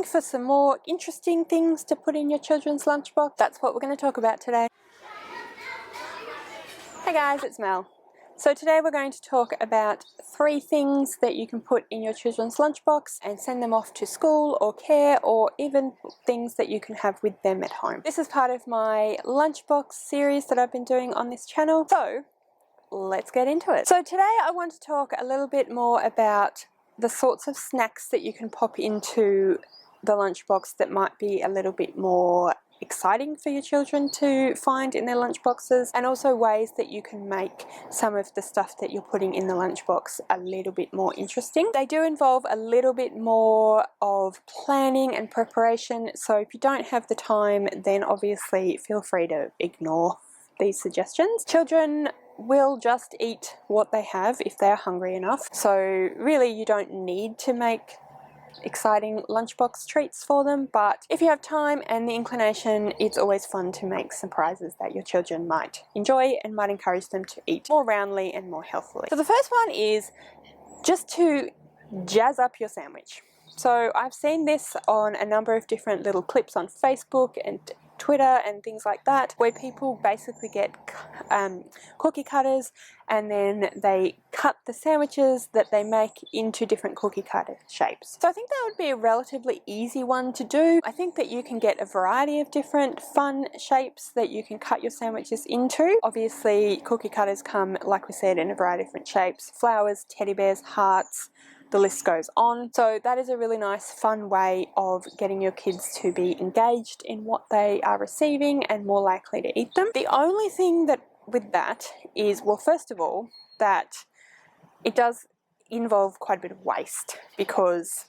looking for some more interesting things to put in your children's lunchbox? That's what we're going to talk about today. Hey guys, it's Mel. So today we're going to talk about 3 things that you can put in your children's lunchbox and send them off to school or care, or even things that you can have with them at home. This is part of my lunchbox series that I've been doing on this channel. So let's get into it. So today I want to talk a little bit more about the sorts of snacks that you can pop into the lunchbox that might be a little bit more exciting for your children to find in their lunchboxes, and also ways that you can make some of the stuff that you're putting in the lunchbox a little bit more interesting. They do involve a little bit more of planning and preparation, so if you don't have the time, then obviously feel free to ignore these suggestions. Children will just eat what they have if they're hungry enough, so really you don't need to make exciting lunchbox treats for them, but if you have time and the inclination, it's always fun to make surprises that your children might enjoy and might encourage them to eat more roundly and more healthily. So the first one is just to jazz up your sandwich. So I've seen this on a number of different little clips on Facebook and Twitter and things like that, where people basically get cookie cutters and then they cut the sandwiches that they make into different cookie cutter shapes. So I think that would be a relatively easy one to do. I think that you can get a variety of different fun shapes that you can cut your sandwiches into. Obviously cookie cutters come, like we said, in a variety of different shapes: flowers, teddy bears, hearts, the list goes on. So that is a really nice fun way of getting your kids to be engaged in what they are receiving and more likely to eat them. The only thing that with that is, well, first of all, that it does involve quite a bit of waste, because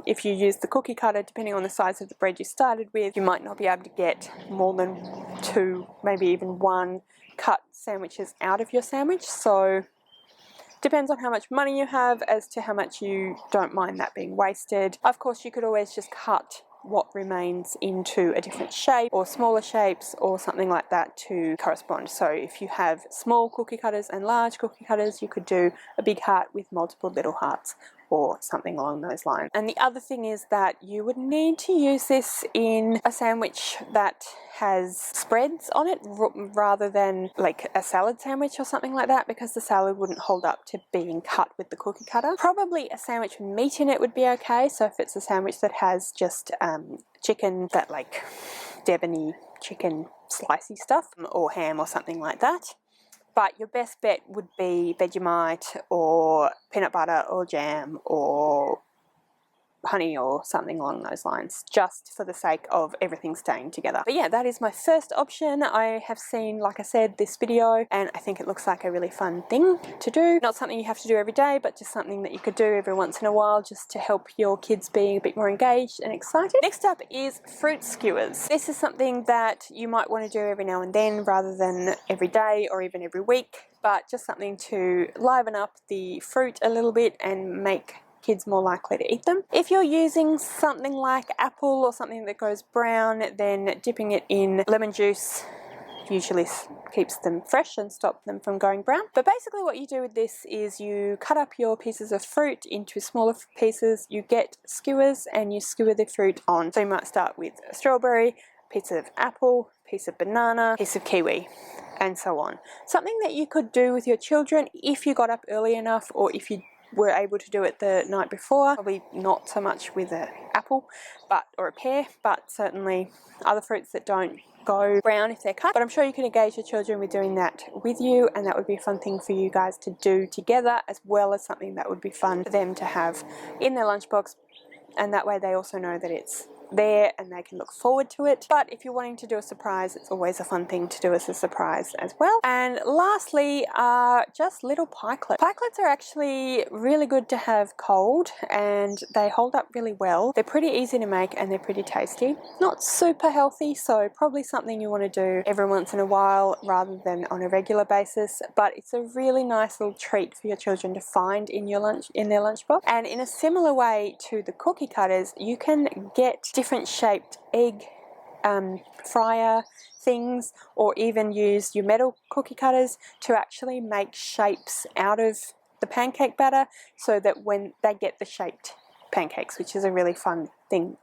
if you use the cookie cutter, depending on the size of the bread you started with, you might not be able to get more than 2, maybe even 1 cut sandwiches out of your sandwich. So depends on how much money you have as to how much you don't mind that being wasted. Of course, you could always just cut what remains into a different shape or smaller shapes or something like that to correspond. So if you have small cookie cutters and large cookie cutters, you could do a big heart with multiple little hearts or something along those lines. And the other thing is that you would need to use this in a sandwich that has spreads on it rather than like a salad sandwich or something like that, because the salad wouldn't hold up to being cut with the cookie cutter. Probably a sandwich with meat in it would be okay. So if it's a sandwich that has just chicken, that like Devony chicken slicey stuff, or ham or something like that. But your best bet would be Vegemite or peanut butter or jam or honey or something along those lines, just for the sake of everything staying together. But yeah, that is my first option. I have seen, like I said, this video, and I think it looks like a really fun thing to do. Not something you have to do every day, but just something that you could do every once in a while just to help your kids be a bit more engaged and excited. Next up is fruit skewers. This is something that you might want to do every now and then rather than every day or even every week, but just something to liven up the fruit a little bit and make kids more likely to eat them. If you're using something like apple or something that goes brown, then dipping it in lemon juice usually keeps them fresh and stops them from going brown. But basically what you do with this is you cut up your pieces of fruit into smaller pieces, you get skewers and you skewer the fruit on. So you might start with a strawberry, piece of apple, piece of banana, piece of kiwi, and so on. Something that you could do with your children if you got up early enough, or if you were able to do it the night before. Probably not so much with an apple or a pear, but certainly other fruits that don't go brown if they're cut. But I'm sure you can engage your children with doing that with you, and that would be a fun thing for you guys to do together, as well as something that would be fun for them to have in their lunchbox, and that way they also know that it's there and they can look forward to it. But if you're wanting to do a surprise, it's always a fun thing to do as a surprise as well. And lastly are just little pikelets. Pikelets are actually really good to have cold, and they hold up really well. They're pretty easy to make and they're pretty tasty. Not super healthy, so probably something you want to do every once in a while rather than on a regular basis, but it's a really nice little treat for your children to find in their lunchbox. And in a similar way to the cookie cutters, you can get different shaped egg fryer things, or even use your metal cookie cutters to actually make shapes out of the pancake batter, so that when they get the shaped pancakes, which is a really fun thing.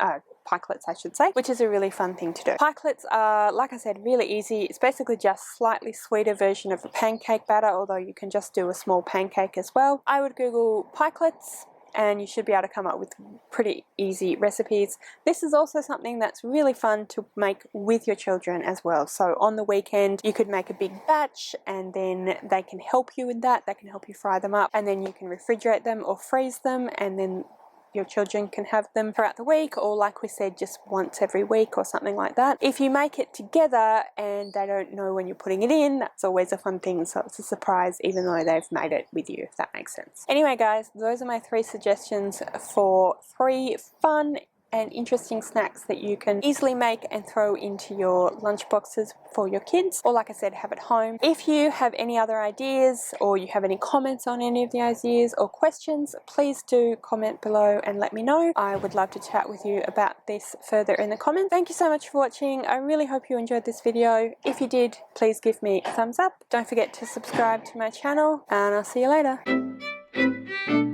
Pikelets, I should say, which is a really fun thing to do. Pikelets are, like I said, really easy. It's basically just slightly sweeter version of a pancake batter, although you can just do a small pancake as well. I would Google pikelets and you should be able to come up with pretty easy recipes. This is also something that's really fun to make with your children as well. So on the weekend you could make a big batch and then they can help you with that. They can help you fry them up and then you can refrigerate them or freeze them, and then your children can have them throughout the week, or like we said, just once every week or something like that. If you make it together and they don't know when you're putting it in, that's always a fun thing, so it's a surprise even though they've made it with you, if that makes sense. Anyway guys, those are my 3 suggestions for 3 fun and interesting snacks that you can easily make and throw into your lunch boxes for your kids, or like I said, have at home. If you have any other ideas or you have any comments on any of the ideas or questions, please do comment below and let me know. I would love to chat with you about this further in the comments. Thank you so much for watching. I really hope you enjoyed this video. If you did, please give me a thumbs up. Don't forget to subscribe to my channel and I'll see you later.